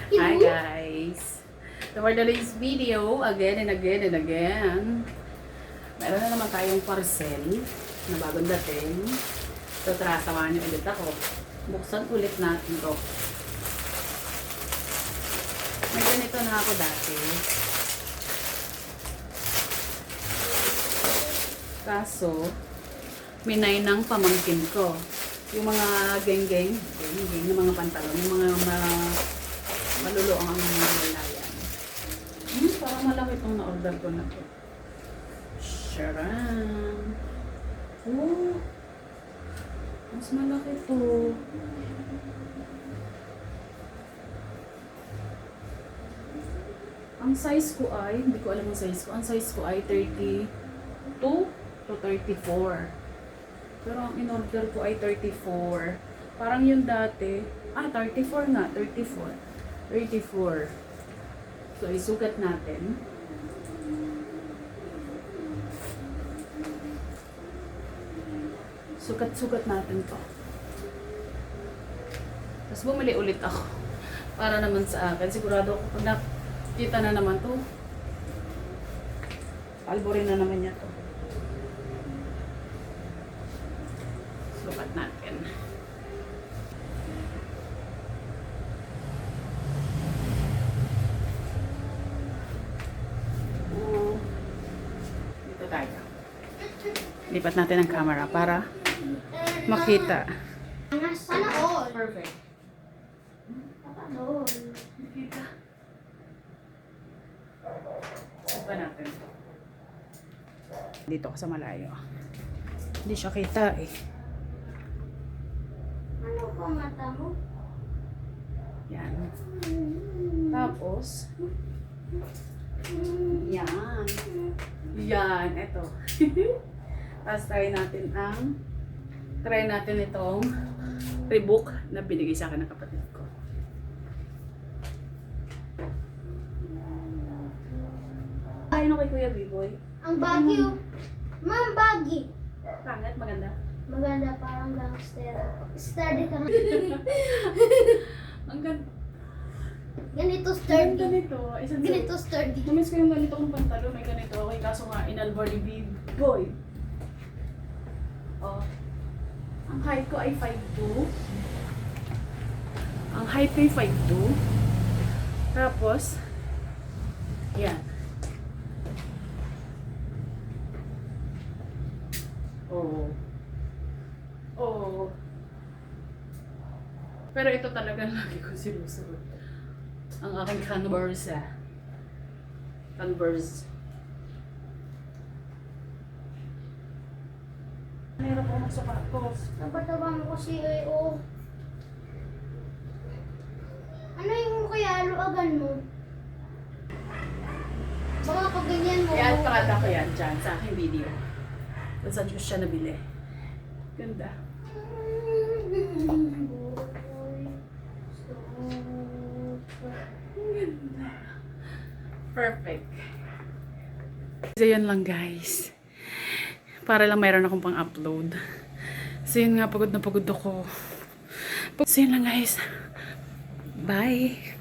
Hi guys! So for today's video, again and again and again, meron na naman tayong parcel na bagong dating. So tara, samahan niyo ulit ako. Buksan ulit natin to. May ganito na ako dati. Kaso, minay ng pamangkin ko. Yung mga geng-geng na mga pantalon, yung mga maluluang ang mga lalayan. Parang malaki itong na-order ko na to. Sharan! Oh! Mas malaki to. Ang size ko ay, hindi ko alam ang size ko. Ang size ko ay 32 to 34. Pero ang in-order ko ay 34. Parang yung dati, 34 nga, 34. 34. So, isukat natin. Sukat-sukat natin to. Tapos bumili ulit ako. Para naman sa akin. Sigurado ako pag nakita na naman to. Alborin na naman niya to. Sukat natin. Dito tayo. Lipat natin ang camera para makita. Sana all. Perfect. Sana all. Makita. Sukat natin. Dito ako sa malayo. Hindi siya kita eh. Ano po mata mo? Yan. Tapos, yan. Yan, eto. Tapos try natin itong rebook na binigay sa akin ng kapatid ko. Ayun kay Kuya B-Boy. Ang baggy oh. Ma'am, baggy. Pangit, maganda. Maganda, parang gangster. Sturdy ka nga. Ang ganda. Ganito sturdy. Ganito. Ganito sturdy. Namiss ko yung ganito kong pantalon. May ganito. Okay, kaso nga, inalbar ni B-Boy. Oh. Ang height ko ay 5'2". Ang height ko ay 5'2". Tapos, yan. Oh. Oh. Pero ito talaga lagi ko sinusunod. Ang aking Converse. Converse. Meron ko magsapatos. Napatabang ko si A.O. Ano yung kaya luagan mo? Baka pag ganyan mo. Yan, Prada ko yan dyan sa aking video. Kung saan ko siya nabili. Ganda. Ganda. Perfect. So yun lang guys. Para lang mayroon akong pang-upload. So yun nga, pagod na pagod ako. So yun lang guys. Bye.